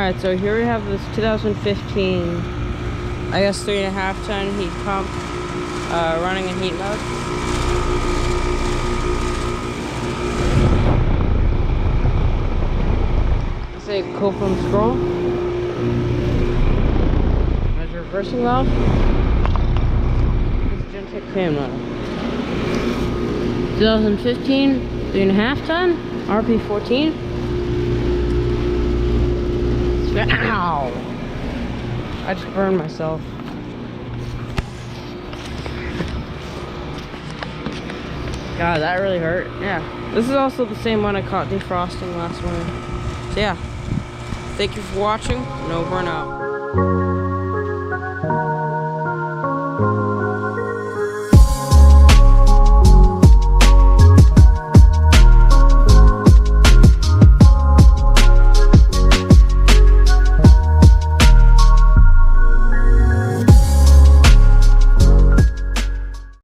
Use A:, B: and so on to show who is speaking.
A: Alright, so here we have this 2015, I guess 3.5 ton heat pump, running in heat mode. It's a Copeland scroll. There's a reversing valve. It's a Gentek fan model. 2015, 3.5 ton, RP14. Ow! I just burned myself. God, that really hurt. Yeah. This is also the same one I caught defrosting last winter. So yeah. Thank you for watching, and over and out.